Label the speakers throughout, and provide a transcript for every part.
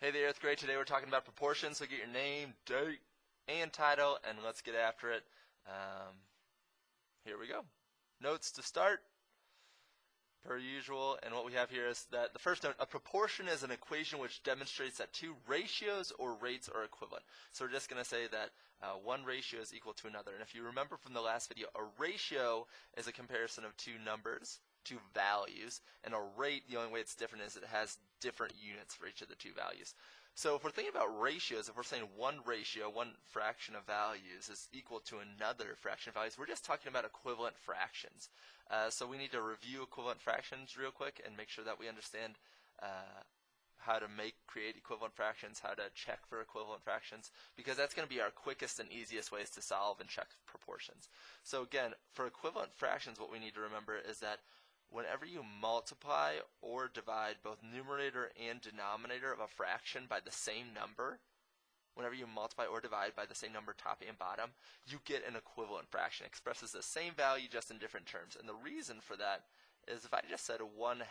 Speaker 1: Hey there, 8th grade. Today we're talking about proportions, so get your name, date, and title, and let's get after it. Here we go. Notes to start, per usual, and what we have here is that the first note, a proportion is an equation which demonstrates that two ratios or rates are equivalent. So we're just going to say that one ratio is equal to another. And if you remember from the last video, a ratio is a comparison of two numbers, two values, and a rate, the only way it's different is it has different units for each of the two values. So if we're thinking about ratios, if we're saying one ratio, one fraction of values is equal to another fraction of values, we're just talking about equivalent fractions. So we need to review equivalent fractions real quick and make sure that we understand how to create equivalent fractions, how to check for equivalent fractions, because that's going to be our quickest and easiest ways to solve and check proportions. So again, for equivalent fractions, what we need to remember is that whenever you multiply or divide both numerator and denominator of a fraction by the same number, whenever you multiply or divide by the same number top and bottom, you get an equivalent fraction. It expresses the same value just in different terms. And the reason for that is if I just said 1/2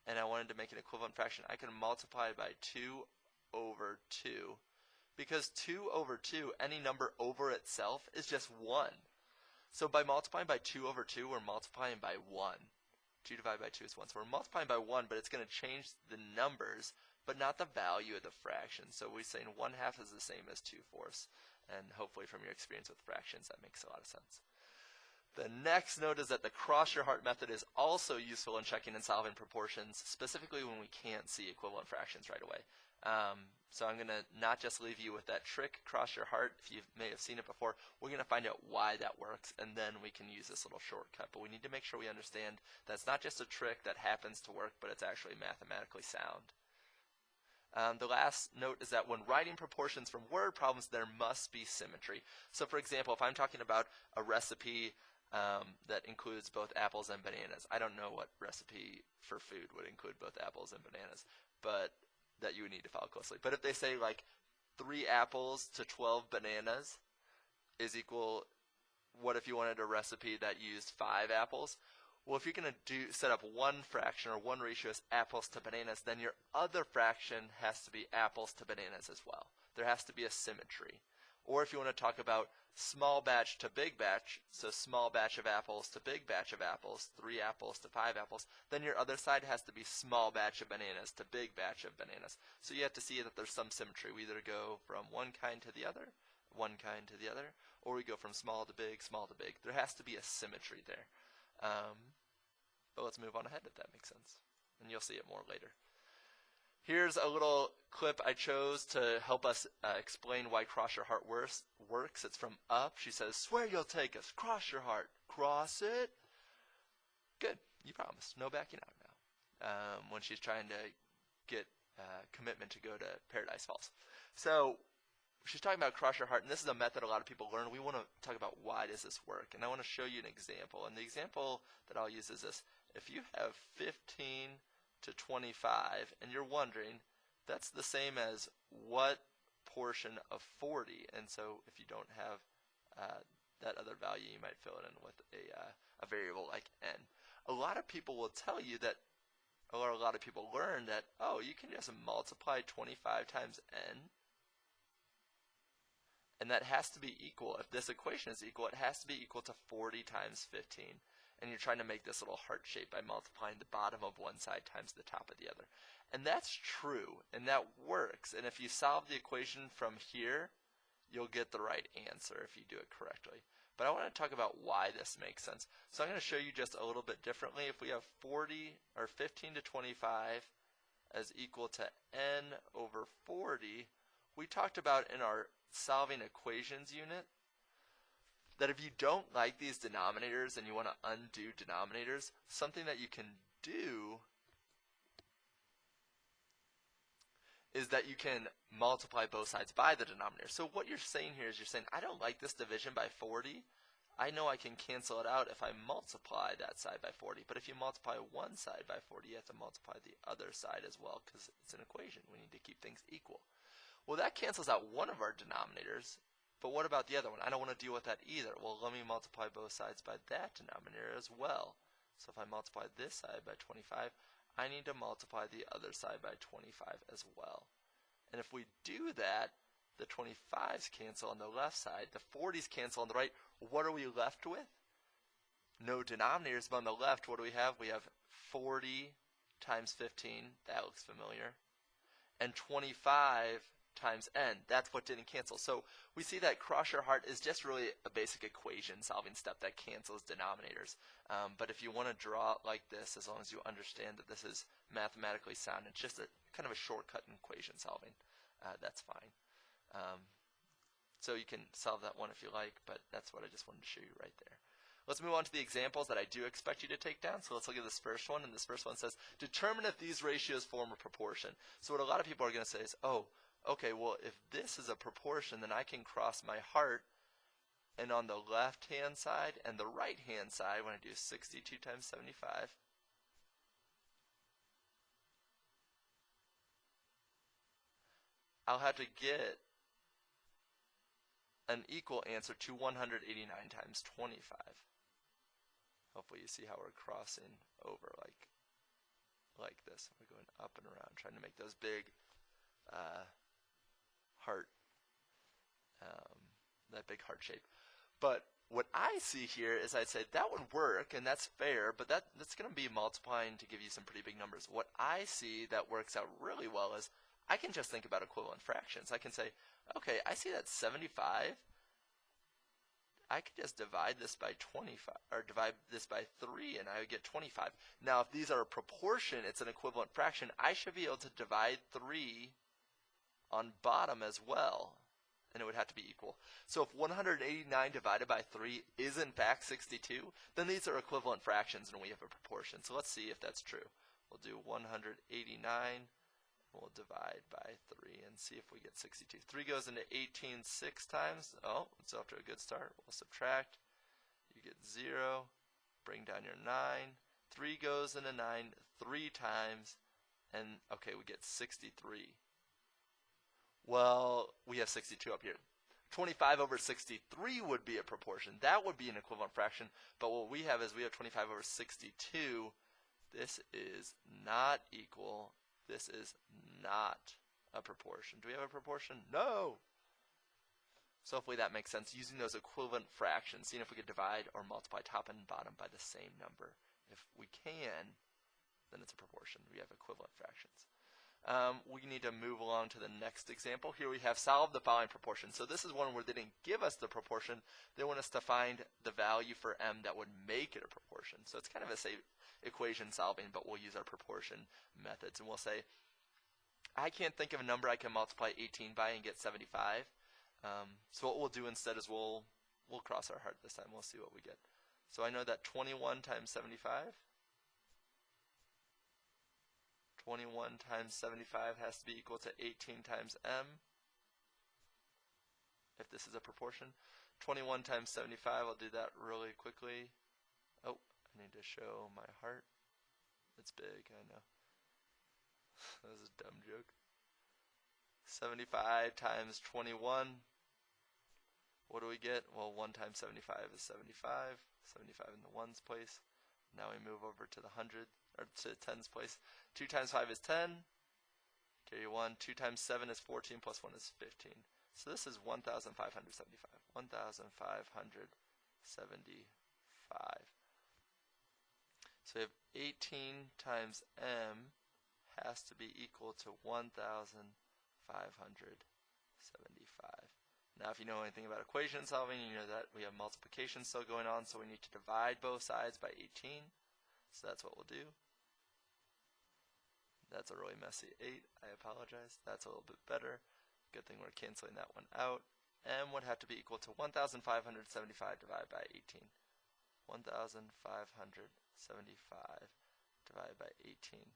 Speaker 1: and I wanted to make an equivalent fraction, I could multiply by 2/2, because 2/2, any number over itself, is just 1. So by multiplying by 2/2, we're multiplying by 1. 2 divided by 2 is 1. So we're multiplying by 1, but it's going to change the numbers, but not the value of the fraction. So we're saying 1/2 is the same as 2/4. And hopefully from your experience with fractions, that makes a lot of sense. The next note is that the cross your heart method is also useful in checking and solving proportions, specifically when we can't see equivalent fractions right away. So I'm going to not just leave you with that trick, cross your heart. If you may have seen it before, we're going to find out why that works, and then we can use this little shortcut. But we need to make sure we understand that's not just a trick that happens to work, but it's actually mathematically sound. The last note is that when writing proportions from word problems, there must be symmetry. So for example, if I'm talking about a recipe that includes both apples and bananas, I don't know what recipe for food would include both apples and bananas, but that you would need to follow closely. But if they say like 3 apples to 12 bananas is equal, what if you wanted a recipe that used 5 apples? Well, if you're going to set up one fraction or one ratio as apples to bananas, then your other fraction has to be apples to bananas as well. There has to be a symmetry. Or if you want to talk about small batch to big batch, so small batch of apples to big batch of apples, 3 apples to 5 apples, then your other side has to be small batch of bananas to big batch of bananas. So you have to see that there's some symmetry. We either go from one kind to the other, one kind to the other, or we go from small to big, small to big. There has to be a symmetry there. But let's move on ahead if that makes sense. And you'll see it more later. Here's a little clip I chose to help us explain why cross your heart works. It's from Up. She says, "Swear you'll take us. Cross your heart. Cross it." Good. You promised. No backing out now. When she's trying to get commitment to go to Paradise Falls. So she's talking about cross your heart, and this is a method a lot of people learn. We want to talk about why does this work, and I want to show you an example. And the example that I'll use is this. If you have 15 to 25, and you're wondering, that's the same as what portion of 40? And so if you don't have that other value, you might fill it in with a variable like n. A lot of people will tell you that, or a lot of people learn that, oh, you can just multiply 25 times n, and that has to be equal. If this equation is equal, it has to be equal to 40 times 15. And you're trying to make this little heart shape by multiplying the bottom of one side times the top of the other. And that's true, and that works. And if you solve the equation from here, you'll get the right answer if you do it correctly. But I want to talk about why this makes sense. So I'm going to show you just a little bit differently. If we have 15 to 25 as equal to n over 40, we talked about in our solving equations unit that if you don't like these denominators and you want to undo denominators, something that you can do is that you can multiply both sides by the denominator. So what you're saying here is you're saying, I don't like this division by 40. I know I can cancel it out if I multiply that side by 40. But if you multiply one side by 40, you have to multiply the other side as well, because it's an equation. We need to keep things equal. Well, that cancels out one of our denominators. But what about the other one? I don't want to deal with that either. Well, let me multiply both sides by that denominator as well. So if I multiply this side by 25, I need to multiply the other side by 25 as well. And if we do that, the 25s cancel on the left side, the 40s cancel on the right. What are we left with? No denominators, but on the left, what do we have? We have 40 times 15, that looks familiar, and 25 times n, that's what didn't cancel. So we see that cross your heart is just really a basic equation solving step that cancels denominators. But if you want to draw it like this, as long as you understand that this is mathematically sound, it's just a kind of a shortcut in equation solving, that's fine. So you can solve that one if you like, but that's what I just wanted to show you right there. Let's move on to the examples that I do expect you to take down. So let's look at this first one, and this first one says, determine if these ratios form a proportion. So what a lot of people are going to say is, oh, okay, well, if this is a proportion, then I can cross my heart, and on the left-hand side and the right-hand side, when I do 62 times 75, I'll have to get an equal answer to 189 times 25. Hopefully you see how we're crossing over like this. We're going up and around, trying to make those big heart, that big heart shape. But what I see here is I'd say that would work, and that's fair, but that's going to be multiplying to give you some pretty big numbers. What I see that works out really well is I can just think about equivalent fractions. I can say, okay, I see that 75. I could just divide this by 25, or divide this by 3, and I would get 25. Now, if these are a proportion, it's an equivalent fraction, I should be able to divide 3 on bottom as well, and it would have to be equal. So if 189 divided by 3 is in fact 62, then these are equivalent fractions, and we have a proportion. So let's see if that's true. We'll do 189. We'll divide by 3 and see if we get 62. 3 goes into 18 6 times. Oh, it's off to a good start. We'll subtract. You get 0. Bring down your 9. 3 goes into 9 3 times. And, okay, we get 63. Well, we have 62 up here. 25 over 63 would be a proportion. That would be an equivalent fraction. But what we have is we have 25 over 62. This is not equal. This is not a proportion. Do we have a proportion? No. So hopefully that makes sense. Using those equivalent fractions, seeing if we could divide or multiply top and bottom by the same number. If we can, then it's a proportion. We have equivalent fractions. We need to move along to the next example. Here we have solve the following proportion. So this is one where they didn't give us the proportion. They want us to find the value for m that would make it a proportion. So it's kind of a equation solving, but we'll use our proportion methods. And we'll say, I can't think of a number I can multiply 18 by and get 75. So what we'll do instead is we'll cross our heart this time. We'll see what we get. So I know that 21 times 75. 21 times 75 has to be equal to 18 times m, if this is a proportion. 21 times 75, I'll do that really quickly. Oh, I need to show my heart. It's big, I know. That was a dumb joke. 75 times 21. What do we get? Well, 1 times 75 is 75. 75 in the ones place. Now we move over to the 100, or to tens place. 2 times 5 is 10. Carry 1. 2 times 7 is 14, plus 1 is 15. So this is 1,575. 1,575. So we have 18 times m has to be equal to 1,575. Now if you know anything about equation solving, you know that we have multiplication still going on, so we need to divide both sides by 18. So that's what we'll do. That's a really messy 8. I apologize. That's a little bit better. Good thing we're canceling that one out. M would have to be equal to 1,575 divided by 18. 1,575 divided by 18.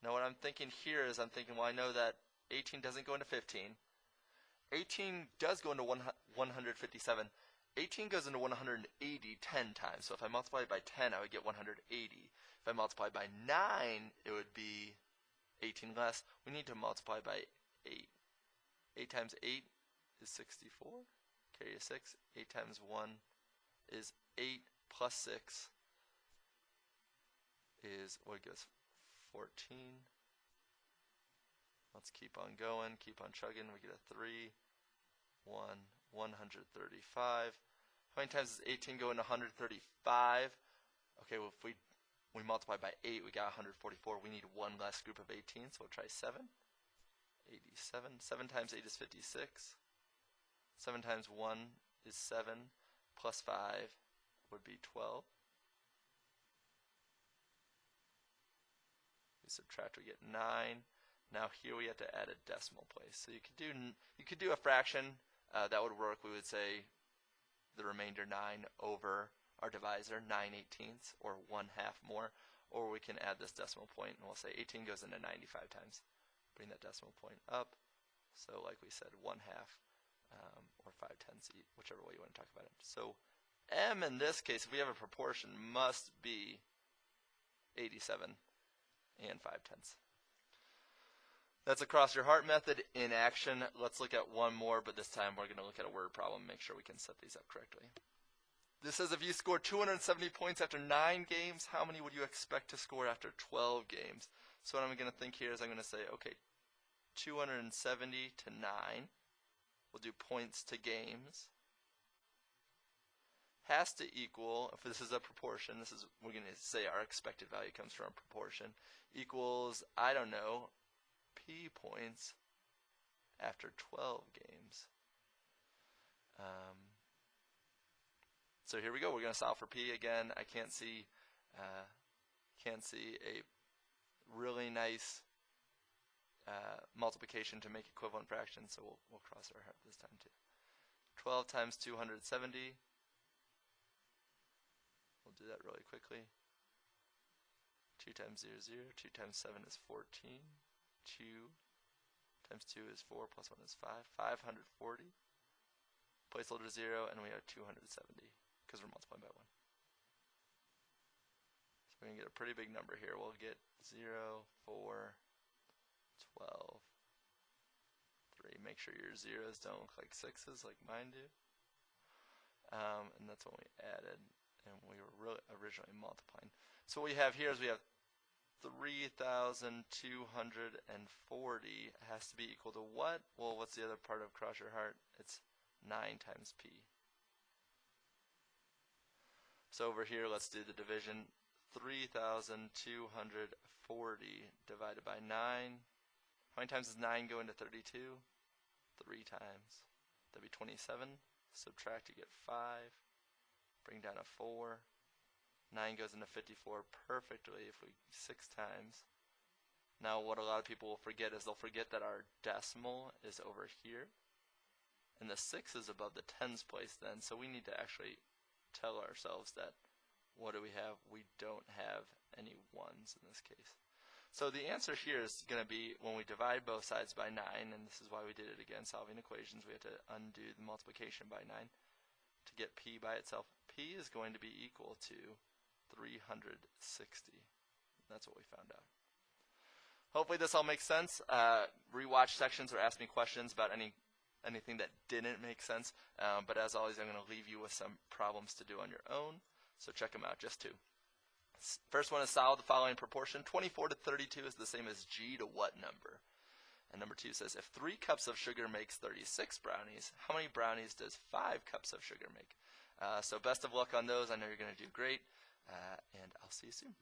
Speaker 1: Now what I'm thinking here is I'm thinking, well, I know that 18 doesn't go into 15. 18 does go into 157. 18 goes into 180 10 times. So if I multiply it by 10, I would get 180. If I multiply by 9, it would be 18 less. We need to multiply by 8. 8 times 8 is 64. Carry a 6. 8 times 1 is 8 plus 6 is, what gives 14. Let's keep on going, keep on chugging. We get a 3, 135. How many times does 18 go into 135? Okay, well, if we multiply by 8, we got 144. We need one less group of 18, so we'll try 7. 87. 7 times 8 is 56. 7 times 1 is 7, plus 5 would be 12. We subtract, we get 9. Now here we have to add a decimal place. So you could do a fraction that would work. We would say the remainder 9 over our divisor, 9/18, or 1/2 more. Or we can add this decimal point, and we'll say 18 goes into 95 times. Bring that decimal point up. So like we said, 1/2 or 5/10, whichever way you want to talk about it. So m in this case, if we have a proportion, must be 87 and 5/10. That's a cross your heart method in action. Let's look at one more, but this time we're going to look at a word problem, make sure we can set these up correctly. This says if you score 270 points after 9 games, how many would you expect to score after 12 games? So what I'm going to think here is I'm going to say, okay, 270 to 9. We'll do points to games. Has to equal, if this is a proportion, we're going to say our expected value comes from proportion, equals, I don't know, P points after 12 games. So here we go. We're going to solve for P again. I can't see a really nice multiplication to make equivalent fractions, so we'll cross our heart this time too. 12 times 270. We'll do that really quickly. 2 times 0 is 0. 2 times 7 is 14. 2 times 2 is 4, plus 1 is 5. 540. Placeholder 0, and we have 270 because we're multiplying by 1. So we're going to get a pretty big number here. We'll get 0, 4, 12, 3. Make sure your zeros don't look like 6s like mine do. And that's what we added, and we were originally multiplying. So what we have here is we have 3,240 has to be equal to what? Well, what's the other part of cross your heart? It's 9 times P. So over here, let's do the division. 3,240 divided by 9. How many times does 9 go into 32? 3 times. That'd be 27. Subtract, you get 5. Bring down a 4. 9 goes into 54 perfectly if we 6 times. Now what a lot of people will forget is they'll forget that our decimal is over here. And the 6 is above the tens place then, so we need to actually tell ourselves that what do we have? We don't have any 1s in this case. So the answer here is going to be when we divide both sides by 9, and this is why we did it again, solving equations, we have to undo the multiplication by 9 to get P by itself. P is going to be equal to 360. That's what we found out. Hopefully this all makes sense. Rewatch sections or ask me questions about anything that didn't make sense. But as always, I'm going to leave you with some problems to do on your own. So check them out, just 2. First one is solve the following proportion. 24 to 32 is the same as G to what number? And number 2 says, if 3 cups of sugar makes 36 brownies, how many brownies does 5 cups of sugar make? So best of luck on those. I know you're going to do great. And I'll see you soon.